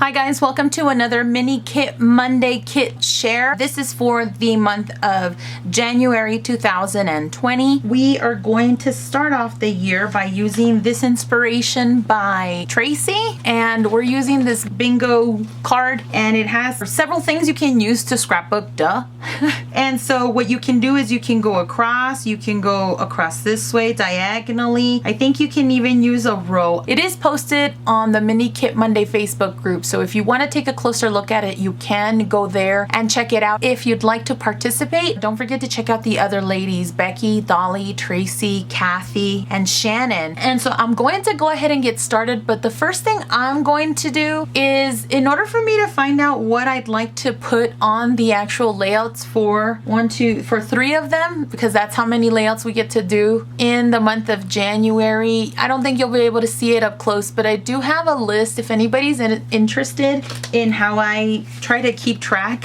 Hi guys, welcome to another mini kit Monday kit share. This is for the month of January 2020. We are going to start off the year by using this inspiration by Tracy, and we're using this bingo card, and it has several things you can use to scrapbook, duh. And so what you can do is you can go across this way diagonally. I think you can even use a row. It is posted on the Mini Kit Monday Facebook group, so if you want to take a closer look at it, you can go there and check it out. If you'd like to participate, don't forget to check out the other ladies, Becky, Dolly, Tracy, Kathy, and Shannon. And so I'm going to go ahead and get started, but the first thing I'm going to do is, in order for me to find out what I'd like to put on the actual layouts for three of them, because that's how many layouts we get to do in the month of January. I don't think you'll be able to see it up close, but I do have a list if anybody's interested in how I try to keep track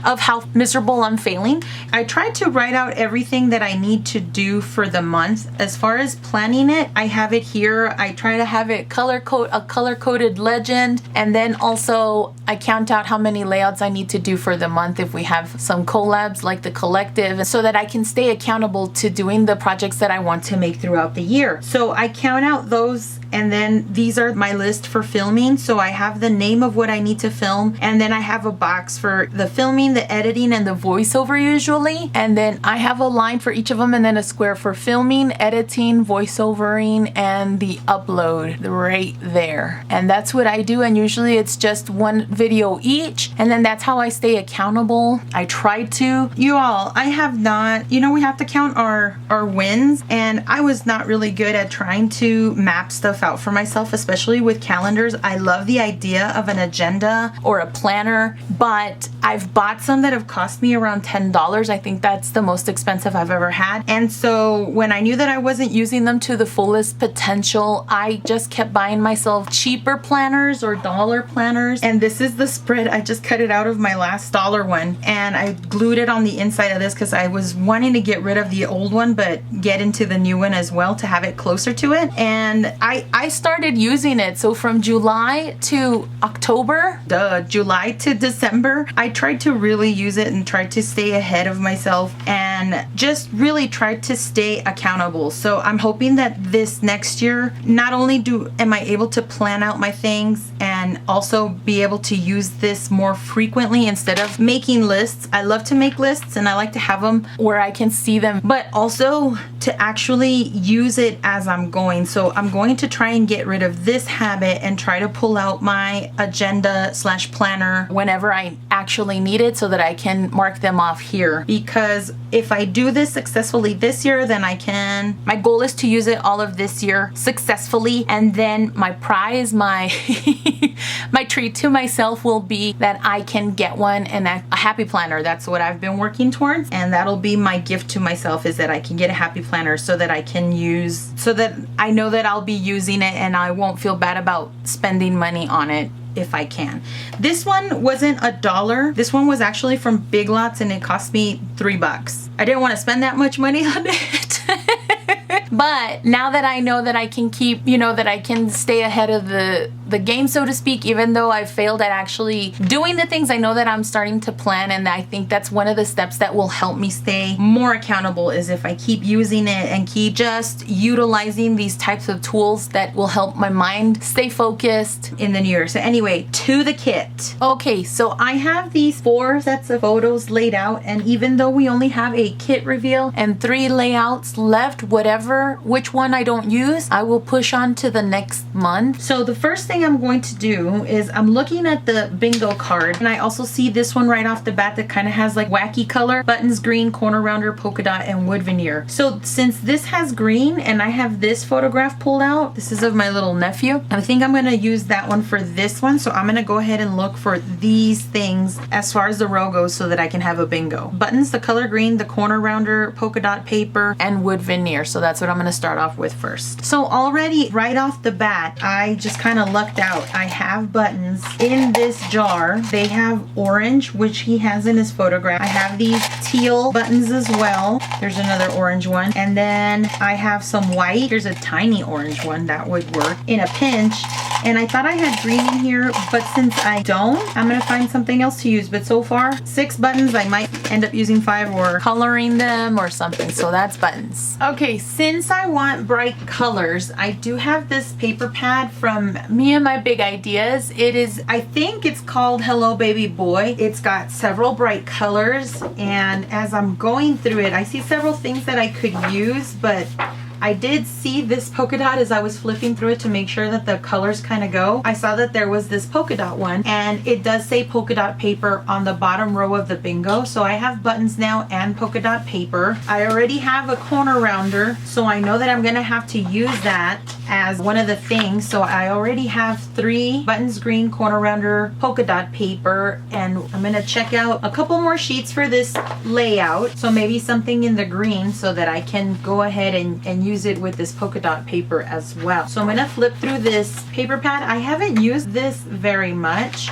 of how miserable I'm failing. I tried to write out everything that I need to do for the month. As far as planning it, I have it here. I try to have it color-coded legend, and then also I count out how many layouts I need to do for the month if we have some collabs like the collective, so that I can stay accountable to doing the projects that I want to make throughout the year. So I count out those, and then these are my list for filming. So I have the name of what I need to film, and then I have a box for the filming, the editing, and the voiceover usually. And then I have a line for each of them, and then a square for filming, editing, voiceovering, and the upload right there. And that's what I do, and usually it's just one video each, and then that's how I stay accountable. I try to. You all, I have not, we have to count our wins, and I was not really good at trying to map stuff out for myself, especially with calendars. I love the idea of an agenda or a planner, but I've bought some that have cost me around $10. I think that's the most expensive I've ever had. And so when I knew that I wasn't using them to the fullest potential, I just kept buying myself cheaper planners or dollar planners. And this is the spread. I just cut it out of my last dollar one, and I glued it on the inside of this because I was wanting to get rid of the old one but get into the new one as well to have it closer to it. And I started using it. So from July to October, July to December, I tried to really use it and tried to stay ahead of myself and just really tried to stay accountable. So I'm hoping that this next year, not only am I able to plan out my things and also be able to use this more frequently instead of making lists. I love to make lists and I like to have them where I can see them, but also to actually use it as I'm going. So I'm going to try and get rid of this habit and try to pull out my agenda/planner whenever I actually need it, so that I can mark them off here. Because if I do this successfully this year, then my goal is to use it all of this year successfully, and then my prize, my my treat to myself will be that I can get one, and a happy planner. That's what I've been working towards, and that'll be my gift to myself, is that I can get a happy planner so that so that I know that I'll be using it and I won't feel bad about spending money on it if I can. This one wasn't $1. This one was actually from Big Lots, and it cost me $3. I didn't want to spend that much money on it. But now that I know that I can that I can stay ahead of the game, so to speak, even though I failed at actually doing the things, I know that I'm starting to plan, and I think that's one of the steps that will help me stay more accountable, is if I keep using it and keep just utilizing these types of tools that will help my mind stay focused in the new year. So anyway, to the kit. Okay, so I have these 4 sets of photos laid out, and even though we only have a kit reveal and 3 layouts left, which one I don't use, I will push on to the next month. So the first thing I'm going to do is I'm looking at the bingo card, and I also see this one right off the bat that kind of has like wacky color: buttons, green, corner rounder, polka dot, and wood veneer. So since this has green and I have this photograph pulled out, this is of my little nephew, I think I'm going to use that one for this one. So I'm going to go ahead and look for these things as far as the row goes so that I can have a bingo. Buttons, the color green, the corner rounder, polka dot paper, and wood veneer. So that's what I'm going to start off with first. So already right off the bat, I just kind of lucked out. I have buttons in this jar. They have orange, which he has in his photograph. I have these teal buttons as well. There's another orange one. And then I have some white. Here's a tiny orange one that would work in a pinch. And I thought I had green in here, but since I don't, I'm gonna find something else to use. But so far, 6 buttons. I might end up using 5 or coloring them or something. So that's buttons. Okay, since I want bright colors, I do have this paper pad from Me and My Big Ideas. It is, I think it's called Hello Baby Boy. It's got several bright colors, and as I'm going through it, I see several things that I could use, but I did see this polka dot as I was flipping through it to make sure that the colors kind of go. I saw that there was this polka dot one, and it does say polka dot paper on the bottom row of the bingo. So I have buttons now and polka dot paper. I already have a corner rounder, so I know that I'm gonna have to use that as one of the things. So I already have 3 buttons green, corner rounder, polka dot paper, and I'm gonna check out a couple more sheets for this layout. So maybe something in the green so that I can go ahead and use it with this polka dot paper as well. So I'm gonna flip through this paper pad. I haven't used this very much,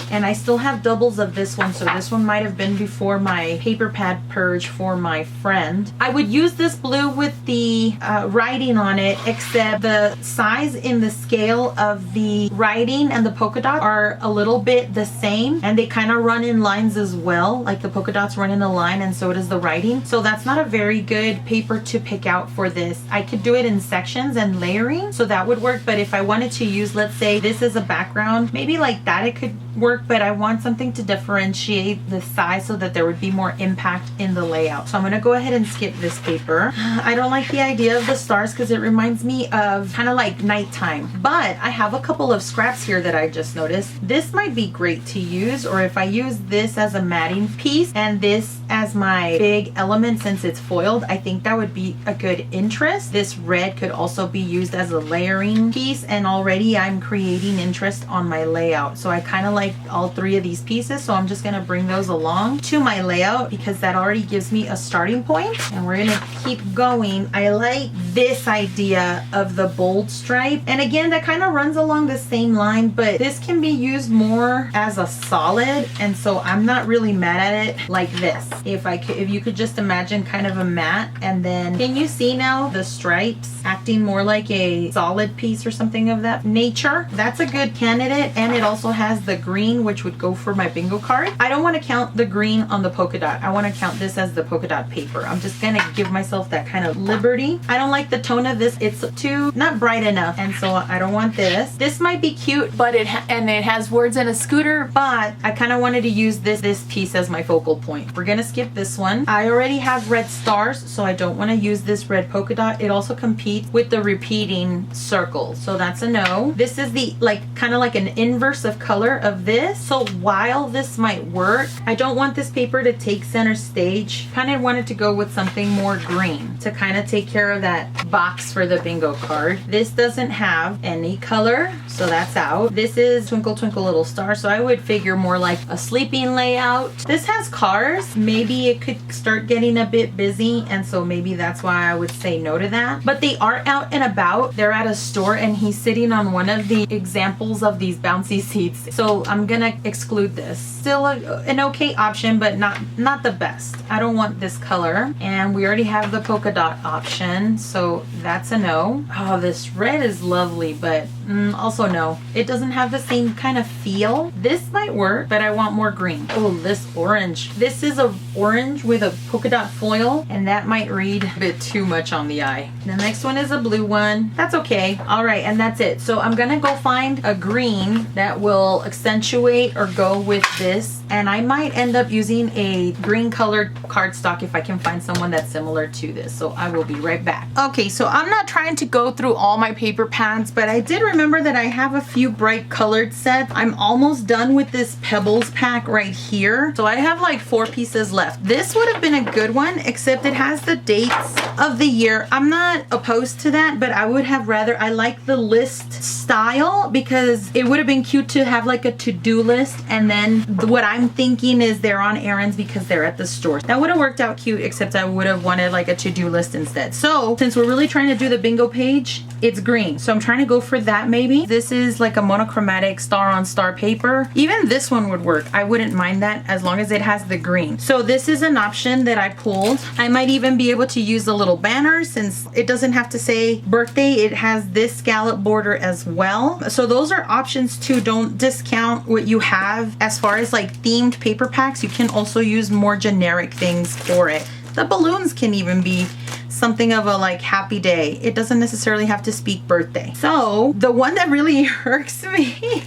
and I still have doubles of this one, so this one might have been before my paper pad purge for my friend. I would use this blue with the writing on it, except the size in the scale of the writing and the polka dot are a little bit the same, and they kind of run in lines as well. Like the polka dots run in a line, and so does the writing. So that's not a very good paper to pick out for this. I could do it in sections and layering, so that would work. But if I wanted to use, let's say this as a background, maybe like that, it could work. But I want something to differentiate the size so that there would be more impact in the layout. So I'm gonna go ahead and skip this paper. I don't like the idea of the stars because it reminds me of kind of like nighttime. But I have a couple of scraps here that I just noticed. This might be great to use, or if I use this as a matting piece and this as my big element since it's foiled, I think that would be a good interest. This red could also be used as a layering piece, and already I'm creating interest on my layout. So I kind of like all 3 of these pieces, so I'm just gonna bring those along to my layout because that already gives me a starting point, and we're gonna keep going. I like this idea of the bold stripe, and again, that kind of runs along the same line, but this can be used more as a solid, and so I'm not really mad at it like this. If you could just imagine kind of a mat, and then can you see now the stripes acting more like a solid piece or something of that nature? That's a good candidate, and it also has the green, which would go for my bingo card. I don't want to count the green on the polka dot. I want to count this as the polka dot paper. I'm just gonna give myself that kind of liberty. I don't like the tone of this. It's too not bright enough, and so I don't want this. This might be cute, but it has words and a scooter, but I kind of wanted to use this piece as my focal point. We're gonna skip this one. I already have red stars, so I don't want to use this red polka dot. It also competes with the repeating circles, so that's a no. This is the kind of like an inverse of color of this. So while this might work, I don't want this paper to take center stage. Kind of wanted to go with something more green to kind of take care of that box for the bingo card. This doesn't have any color, so that's out. This is Twinkle Twinkle Little Star, so I would figure more like a sleeping layout. This has cars. Maybe it could start getting a bit busy, and so maybe that's why I would say no to that. But they are out and about. They're at a store, and he's sitting on one of the examples of these bouncy seats. So I'm gonna exclude this. Still an okay option, but not the best. I don't want this color, and we already have the polka dot option, so that's a no. Oh, this red is lovely, but also no. It doesn't have the same kind of feel. This might work, but I want more green. Oh, this orange. This is a orange with a polka dot foil, and that might read a bit too much on the eye. The next one is a blue one. That's okay. All right, and that's it. So I'm gonna go find a green that will accentuate or go with this, and I might end up using a green colored cardstock if I can find someone that's similar to this. So I will be right back. Okay, so I'm not trying to go through all my paper pads, but I did remember that I have a few bright colored sets. I'm almost done with this Pebbles pack right here. So I have like 4 pieces left. This would have been a good one, except it has the dates of the year. I'm not opposed to that, but I would have rather, I like the list style because it would have been cute to have like a to-do to-do list, and then what I'm thinking is they're on errands because they're at the store. That would have worked out cute, except I would have wanted like a to-do list instead. So since we're really trying to do the bingo page, it's green. So I'm trying to go for that maybe. This is like a monochromatic star on star paper. Even this one would work. I wouldn't mind that as long as it has the green. So this is an option that I pulled. I might even be able to use the little banner since it doesn't have to say birthday. It has this scallop border as well. So those are options too. Don't discount what you have as far as like themed paper packs. You can also use more generic things for it. The balloons can even be something of a like happy day. It doesn't necessarily have to speak birthday. So the one that really irks me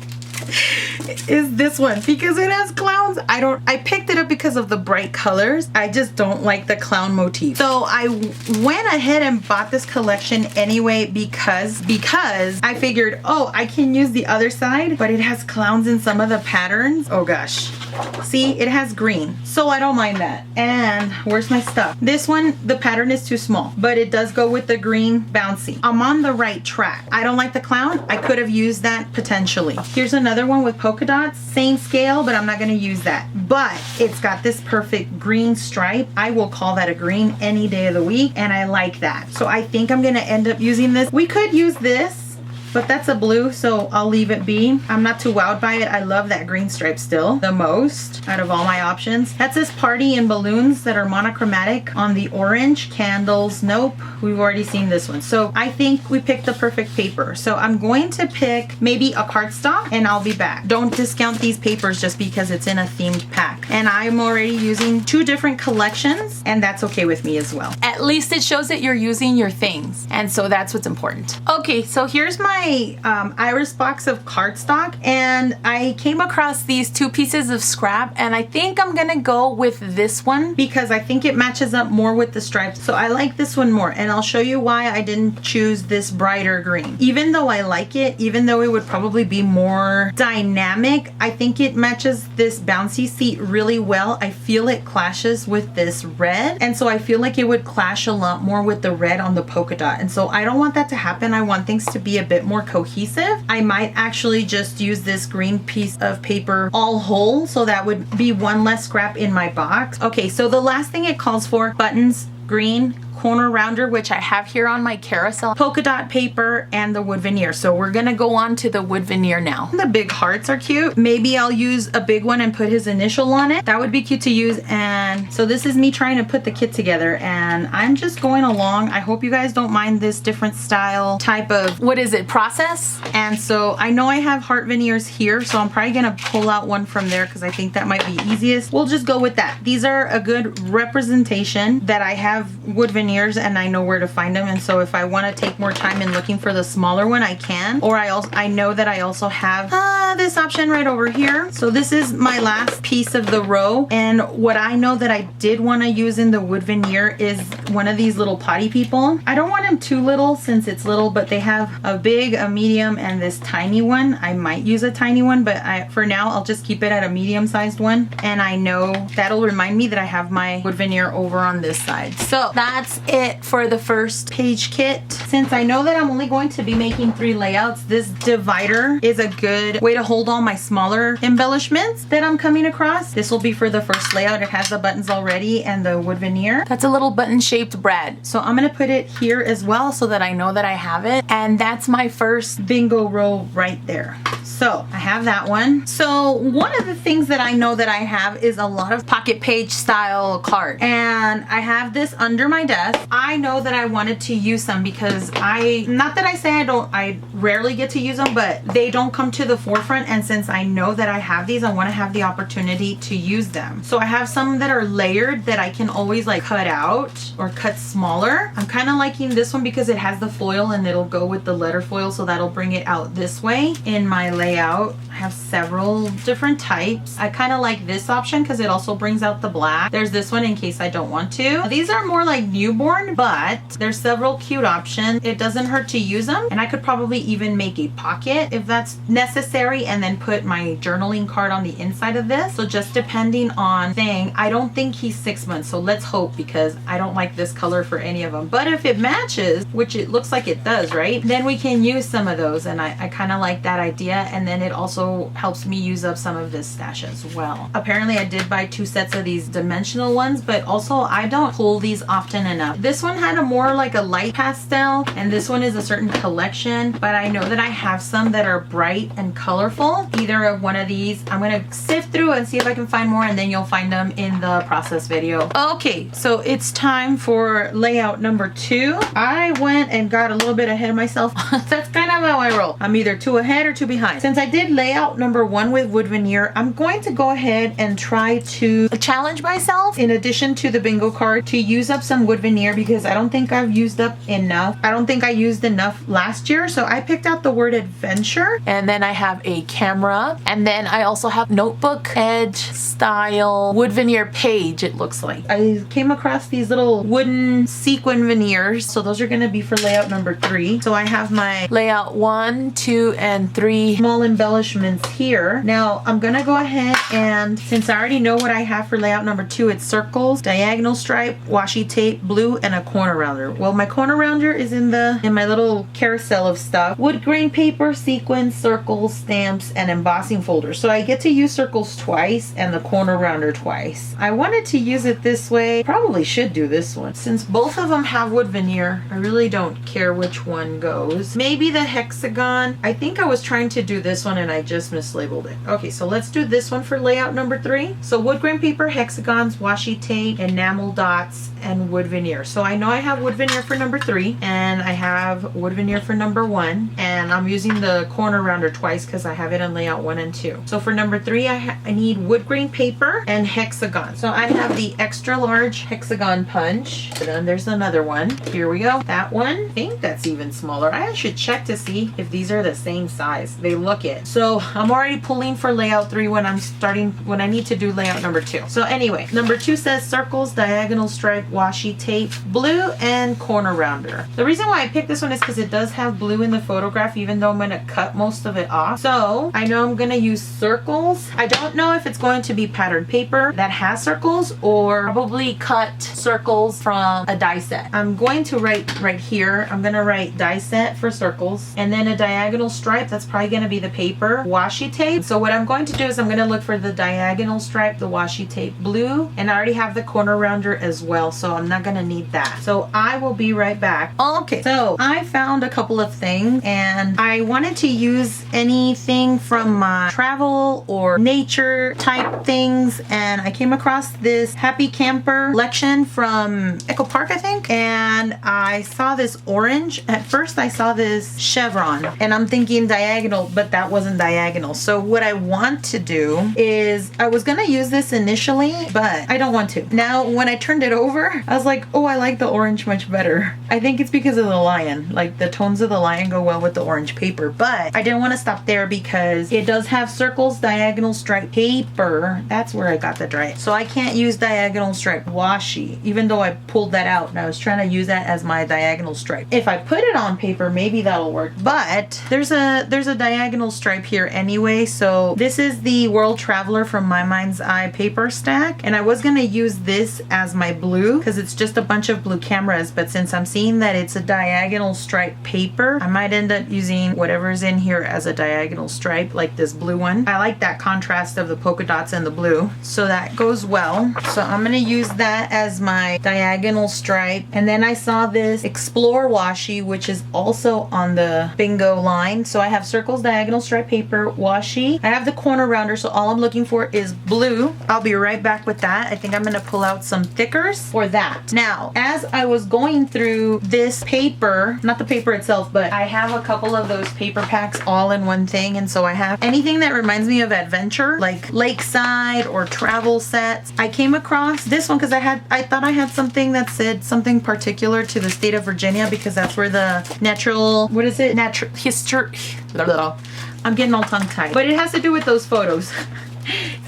is this one because it has clowns. I picked it up because of the bright colors. I just don't like the clown motif. So I went ahead and bought this collection anyway because I figured, oh, I can use the other side, but it has clowns in some of the patterns. Oh gosh. See, it has green, so I don't mind that. And where's my stuff? This one, the pattern is too small, but it does go with the green bouncy. I'm on the right track. I don't like the clown. I could have used that potentially. Here's another one with polka dots, same scale, but I'm not going to use that. But it's got this perfect green stripe. I will call that a green any day of the week, and I like that. So I think I'm going to end up using this. We could use this, but that's a blue, so I'll leave it be. I'm not too wowed by it. I love that green stripe still the most out of all my options. That says party and balloons that are monochromatic on the orange. Candles, nope. We've already seen this one. So I think we picked the perfect paper. So I'm going to pick maybe a cardstock and I'll be back. Don't discount these papers just because it's in a themed pack. And I'm already using 2 different collections, and that's okay with me as well. At least it shows that you're using your things, and so that's what's important. Okay, so here's my Iris box of cardstock, and I came across these 2 pieces of scrap, and I think I'm gonna go with this one because I think it matches up more with the stripes. So I like this one more, and I'll show you why I didn't choose this brighter green. Even though I like it, even though it would probably be more dynamic, I think it matches this bouncy seat really well. I feel it clashes with this red, and so I feel like it would clash a lot more with the red on the polka dot, and so I don't want that to happen. I want things to be a bit more cohesive. I might actually just use this green piece of paper all whole, so that would be one less scrap in my box. Okay, so the last thing it calls for, buttons, green, corner rounder, which I have here on my carousel, polka dot paper, and the wood veneer. So we're gonna go on to the wood veneer now. The big hearts are cute. Maybe I'll use a big one and put his initial on it. That would be cute to use. And so this is me trying to put the kit together, and I'm just going along. I hope you guys don't mind this different style type of, what is it, process? And so I know I have heart veneers here, so I'm probably gonna pull out one from there because I think that might be easiest. We'll just go with that. These are a good representation that I have wood veneers and I know where to find them, and so if I want to take more time in looking for the smaller one, I can. Or I know that I also have this option right over here. So this is my last piece of the row, and what I know that I did want to use in the wood veneer is one of these little potty people. I don't want them too little since it's little, but they have a big, a medium, and this tiny one. I might use a tiny one, but for now I'll just keep it at a medium-sized one, and I know that'll remind me that I have my wood veneer over on this side. So that's it for the first page kit. Since I know that I'm only going to be making 3 layouts, this divider is a good way to hold all my smaller embellishments that I'm coming across. This will be for the first layout. It has the buttons already and the wood veneer. That's a little button shaped brad. So I'm gonna put it here as well so that I know that I have it. And that's my first bingo row right there. So I have that one. So one of the things that I know that I have is a lot of pocket page style cards. And I have this under my desk. I know that I wanted to use some because not that I say I rarely get to use them, but they don't come to the forefront, and since I know that I have these, I want to have the opportunity to use them. So I have some that are layered that I can always like cut out or cut smaller. I'm kind of liking this one because it has the foil and it'll go with the letter foil, so that'll bring it out this way in my layout. I have several different types. I kind of like this option because it also brings out the black. There's this one in case I don't want to. These are more like newborn, but there's several cute options. It doesn't hurt to use them, and I could probably even make a pocket if that's necessary and then put my journaling card on the inside of this. So just depending on thing. I don't think he's 6 months, so let's hope, because I don't like this color for any of them. But if it matches, which it looks like it does, right, then we can use some of those, and I kind of like that idea. And then it also also helps me use up some of this stash as well. Apparently I did buy 2 sets of these dimensional ones, but also I don't pull these often enough. This one had a more like a light pastel, and this one is a certain collection, but I know that I have some that are bright and colorful. Either of one of these. I'm gonna sift through and see if I can find more, and then you'll find them in the process video. Okay, so it's time for layout number 2. I went and got a little bit ahead of myself. That's kind of how I roll. I'm either 2 ahead or 2 behind. Since I did layout number 1 with wood veneer, I'm going to go ahead and try to challenge myself, in addition to the bingo card, to use up some wood veneer, because I don't think I've used up enough. I don't think I used enough last year, so I picked out the word adventure, and then I have a camera, and then I also have notebook edge style wood veneer page, it looks like. I came across these little wooden sequin veneers, so those are going to be for layout number 3. So I have my layout 1, 2, and 3 small embellishments here. Now I'm going to go ahead and, since I already know what I have for layout number 2, it's circles, diagonal stripe, washi tape, blue, and a corner rounder. Well, my corner rounder is in my little carousel of stuff. Wood grain paper, sequins, circles, stamps, and embossing folders. So I get to use circles twice and the corner rounder twice. I wanted to use it this way. Probably should do this one. Since both of them have wood veneer, I really don't care which one goes. Maybe the hexagon. I think I was trying to do this one and I just mislabeled it. Okay, so let's do this one for layout number 3. So wood grain paper, hexagons, washi tape, enamel dots, and wood veneer. So I know I have wood veneer for number 3, and I have wood veneer for number 1, and I'm using the corner rounder twice because I have it in layout 1 and 2. So for number 3, I need wood grain paper and hexagon. So I have the extra large hexagon punch. And then there's another one. Here we go. That one. I think that's even smaller. I should check to see if these are the same size. They look it. So I'm already pulling for layout 3 when I need to do layout number 2. So anyway, number 2 says circles, diagonal stripe, washi tape, blue, and corner rounder. The reason why I picked this one is because it does have blue in the photograph, even though I'm going to cut most of it off. So I know I'm going to use circles. I don't know if it's going to be patterned paper that has circles, or probably cut circles from a die set. I'm going to write right here, I'm going to write die set for circles, and then a diagonal stripe, that's probably going to be the paper, washi tape. So what I'm going to do is I'm going to look for the diagonal stripe, the washi tape blue, and I already have the corner rounder as well, so I'm not going to need that. So I will be right back. Okay, so I found a couple of things, and I wanted to use anything from my travel or nature type things, and I came across this Happy Camper collection from Echo Park, I think, and I saw this orange. At first I saw this chevron, and I'm thinking diagonal, but that wasn't diagonal. So what I want to do is, I was gonna use this initially, but I don't want to. Now when I turned it over, I was like, oh, I like the orange much better. I think it's because of the lion. Like, the tones of the lion go well with the orange paper, but I didn't want to stop there because it does have circles, diagonal stripe paper. That's where I got the dry. So I can't use diagonal stripe washi, even though I pulled that out and I was trying to use that as my diagonal stripe. If I put it on paper, maybe that'll work, but there's a diagonal stripe here anyway. So this is the World Traveler from My Mind's Eye paper stack, and I was gonna use this as my blue because it's just a bunch of blue cameras, but since I'm seeing that it's a diagonal stripe paper, I might end up using whatever's in here as a diagonal stripe, like this blue one. I like that contrast of the polka dots and the blue, so that goes well. So I'm gonna use that as my diagonal stripe. And then I saw this Explore washi, which is also on the bingo line. So I have circles, diagonal stripe paper, washi. I have the corner rounder, so all I'm looking for is blue. I'll be right back with that. I think I'm gonna pull out some thickers for that. Now, as I was going through this paper, not the paper itself, but I have a couple of those paper packs all in one thing, and so I have anything that reminds me of adventure, like lakeside or travel sets. I came across this one because I thought I had something that said something particular to the state of Virginia, because that's where the natural history, I'm getting all tongue-tied, but it has to do with those photos.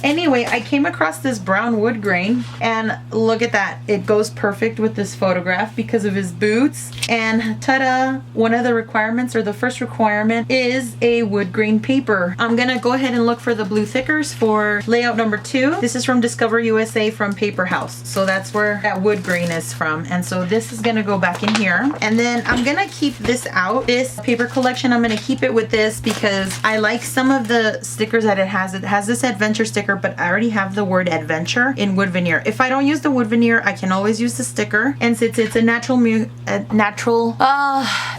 Anyway, I came across this brown wood grain, and look at that. It goes perfect with this photograph because of his boots. And ta-da! One of the requirements, or the first requirement, is a wood grain paper. I'm gonna go ahead and look for the blue thickers for layout number 2. This is from Discover USA from Paper House. So that's where that wood grain is from. And so this is gonna go back in here. And then I'm gonna keep this out. This paper collection, I'm gonna keep it with this because I like some of the stickers that it has. It has this adventure sticker, but I already have the word adventure in wood veneer. If I don't use the wood veneer, I can always use the sticker. And since it's a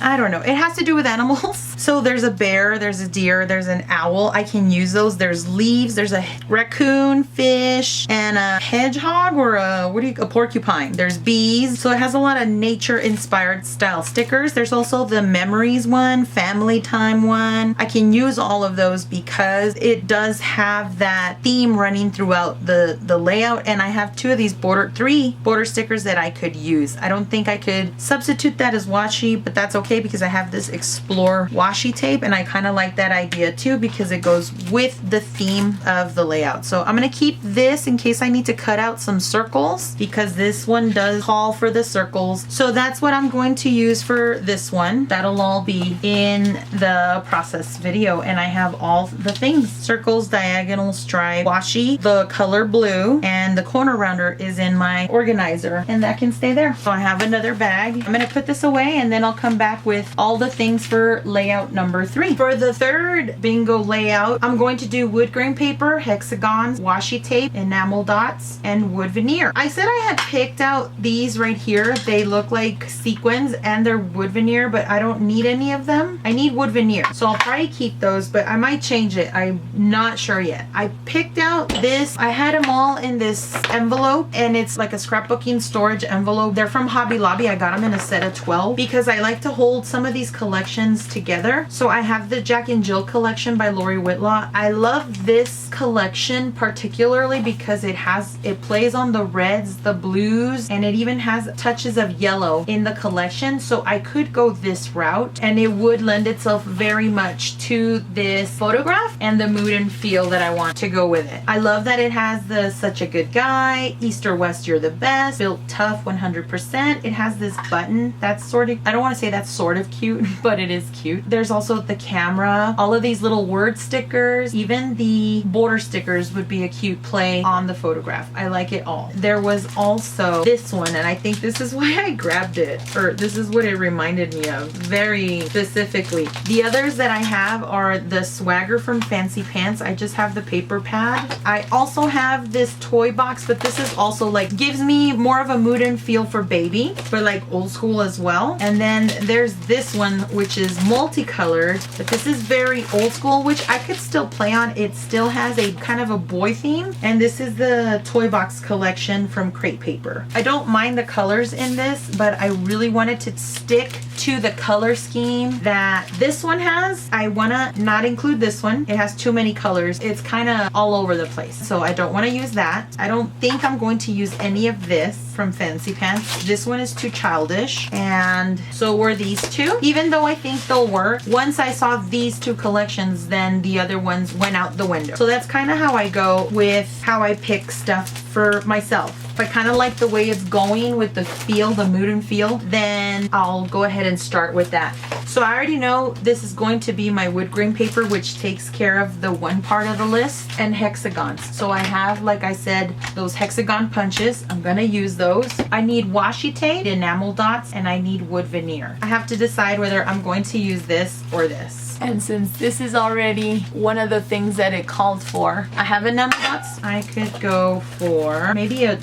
I don't know, it has to do with animals. So there's a bear, there's a deer, there's an owl. I can use those. There's leaves, there's a raccoon, fish, and a hedgehog, or a porcupine. There's bees. So it has a lot of nature inspired style stickers. There's also the memories one, family time one. I can use all of those because it does have that theme running throughout the layout. And I have 3 border stickers that I could use. I don't think I could substitute that as washi, but that's okay because I have this Explore washi tape, and I kind of like that idea too because it goes with the theme of the layout. So I'm going to keep this in case I need to cut out some circles because this one does call for the circles. So that's what I'm going to use for this one. That'll all be in the process video, and I have all the things: circles, diagonal, stripe, washi, the color blue, and the corner rounder is in my organizer, and that can stay there. So I have another bag. I'm going to put this away, and then I'll come back with all the things for layout number 3. For the third bingo layout, I'm going to do wood grain paper, hexagons, washi tape, enamel dots, and wood veneer. I said I had picked out these right here. They look like sequins and they're wood veneer, but I don't need any of them. I need wood veneer. So I'll probably keep those, but I might change it. I'm not sure yet. I picked out this. I had them all in this envelope, and it's like a scrapbooking storage envelope. They're from Hobby Lobby. I got them in a set of 12 because I like to hold some of these collections together. So I have the Jack and Jill collection by Lori Whitlaw. I love this collection particularly because it plays on the reds, the blues, and it even has touches of yellow in the collection. So I could go this route and it would lend itself very much to this photograph and the mood and feel that I want to go with it. I love that it has the Such a Good Guy, East or West, You're the Best, Built Tough 100%. It has this button that's sort of, I don't want to say that's sort of cute, but it is cute. There's also the camera, all of these little word stickers, even the border stickers would be a cute play on the photograph. I like it all. There was also this one, and I think this is why I grabbed it, or this is what it reminded me of very specifically. The others that I have are the Swagger from Fancy Pants. I just have the paper pad. I also have this toy box, but this is also like, gives me more of a mood and feel for baby, but like old school as well. And then there's this one, which is multicolored, but this is very old school, which I could still play on. It still has a kind of a boy theme, and this is the toy box collection from Crate Paper. I don't mind the colors in this, but I really wanted to stick to the color scheme that this one has. I want to not include this one. It has too many colors. It's kind of all over the place, so I don't want to use that. I don't think I'm going to use any of this from Fancy Pants. This one is too childish, and so were these two. Even though I think they'll work, once I saw these two collections, then the other ones went out the window. So that's kind of how I go with how I pick stuff for myself. If I kind of like the way it's going with the feel, the mood and feel, then I'll go ahead and start with that. So I already know this is going to be my wood grain paper, which takes care of the one part of the list, and hexagons. So I have, like I said, those hexagon punches. I'm gonna use those. I need washi tape, enamel dots, and I need wood veneer. I have to decide whether I'm going to use this or this. And since this is already one of the things that it called for, I have enamel dots. I could go for maybe a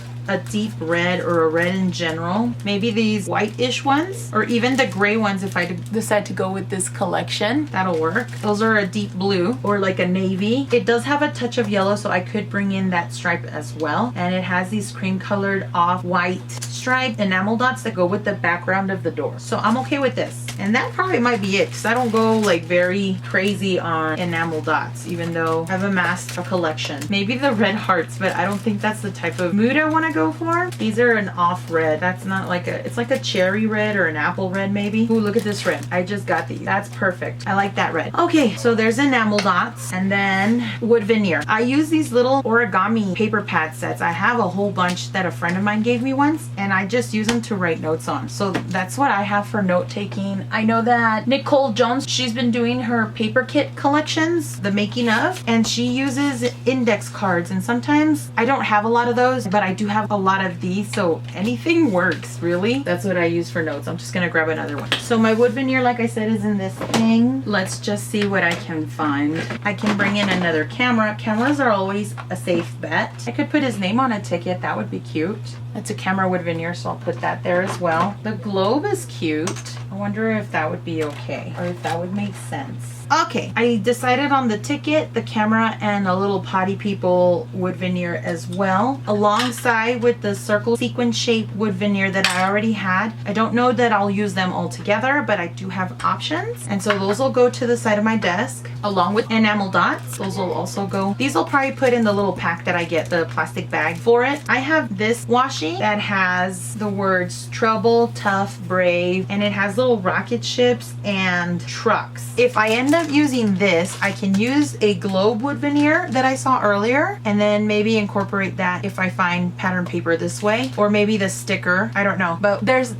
deep red, or a red in general. Maybe these white-ish ones, or even the gray ones if I decide to go with this collection. That'll work. Those are a deep blue, or like a navy. It does have a touch of yellow, so I could bring in that stripe as well. And it has these cream-colored off-white striped enamel dots that go with the background of the door. So I'm okay with this. And that probably might be it, because I don't go like very crazy on enamel dots, even though I've amassed a collection. Maybe the red hearts, but I don't think that's the type of mood I want to I go for. These are an off red. That's not like it's like a cherry red or an apple red maybe. Ooh, look at this red. I just got these. That's perfect. I like that red. Okay, so there's enamel dots and then wood veneer. I use these little origami paper pad sets. I have a whole bunch that a friend of mine gave me once, and I just use them to write notes on. So that's what I have for note taking. I know that Nicole Jones, she's been doing her paper kit collections, the making of, and she uses index cards, and sometimes I don't have a lot of those, but I do have a lot of these, so anything works really. That's what I use for notes. I'm just gonna grab another one. So my wood veneer, like I said, is in this thing. Let's just see what I can find. I can bring in another camera. Cameras are always a safe bet. I could put his name on a ticket. That would be cute. It's a camera wood veneer, so I'll put that there as well. The globe is cute. I wonder if that would be okay, or if that would make sense. Okay, I decided on the ticket, the camera, and a little Potty People wood veneer as well, alongside with the circle sequin shaped wood veneer that I already had. I don't know that I'll use them all together, but I do have options. And so those will go to the side of my desk, along with enamel dots. Those will also go. These will probably put in the little pack that I get, the plastic bag for it. I have this washi that has the words trouble, tough, brave, and it has little rocket ships and trucks. If I end up using this, I can use a globe wood veneer that I saw earlier, and then maybe incorporate that if I find pattern paper this way, or maybe the sticker. I don't know, but there's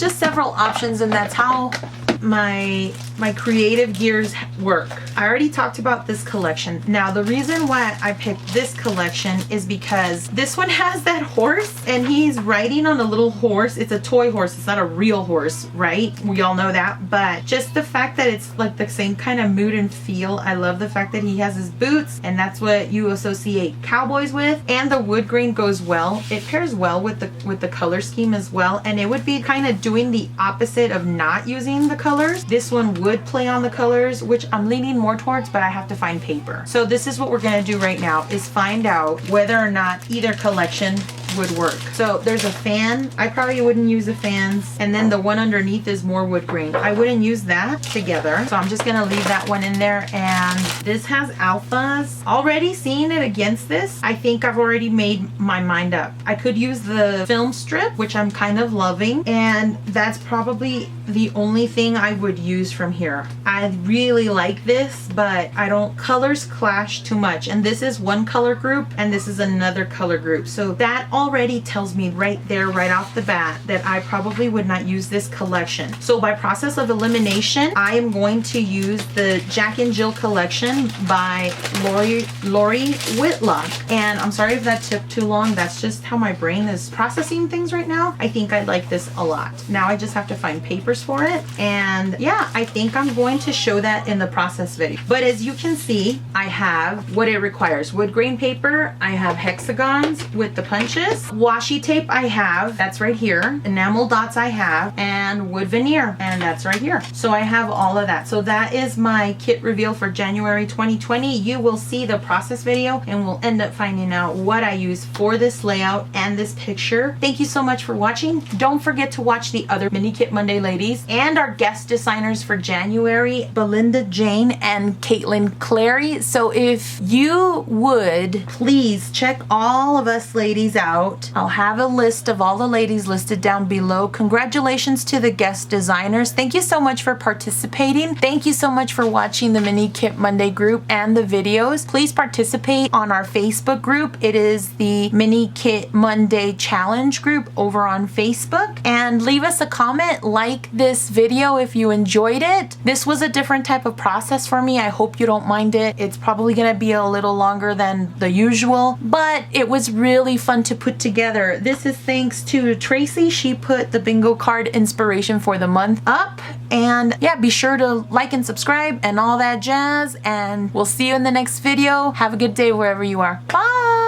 just several options, and that's how my creative gears work. I already talked about this collection. Now the reason why I picked this collection is because this one has that horse, and he's riding on a little horse. It's a toy horse, it's not a real horse, right? We all know that, but just the fact that it's like the same kind of mood and feel. I love the fact that he has his boots, and that's what you associate cowboys with, and the wood grain goes well. It pairs well with the color scheme as well, and it would be kind of doing the opposite of not using the colors. This one would play on the colors, which I'm leaning more towards, but I have to find paper. So this is what we're gonna do right now, is find out whether or not either collection would work. So there's a fan. I probably wouldn't use the fans, and then the one underneath is more wood grain. I wouldn't use that together, so I'm just gonna leave that one in there. And this has alphas. Already seeing it against this, I think I've already made my mind up. I could use the film strip, which I'm kind of loving, and that's probably the only thing I would use from here. I really like this, but I don't, colors clash too much, and this is one color group and this is another color group, so that already tells me right there, right off the bat, that I probably would not use this collection. So by process of elimination, I am going to use the Jack and Jill collection by Lori Whitlock. And I'm sorry if that took too long. That's just how my brain is processing things right now. I think I like this a lot. Now I just have to find papers for it. And yeah, I think I'm going to show that in the process video. But as you can see, I have what it requires. Wood grain paper, I have hexagons with the punches, washi tape I have, that's right here, enamel dots I have, and wood veneer, and that's right here. So I have all of that. So that is my kit reveal for January 2020. You will see the process video, and we'll end up finding out what I use for this layout and this picture. Thank you so much for watching. Don't forget to watch the other Mini Kit Monday ladies and our guest designers for January, Belinda Jane and Caitlin Clary. So if you would please check all of us ladies out. I'll have a list of all the ladies listed down below. Congratulations to the guest designers. Thank you so much for participating. Thank you so much for watching the Mini Kit Monday group and the videos. Please participate on our Facebook group. It is the Mini Kit Monday Challenge group over on Facebook. And leave us a comment, like this video if you enjoyed it. This was a different type of process for me. I hope you don't mind it. It's probably gonna be a little longer than the usual, but it was really fun to put together. This is thanks to Tracy. She put the bingo card inspiration for the month up. And yeah, be sure to like and subscribe and all that jazz, and we'll see you in the next video. Have a good day wherever you are. Bye!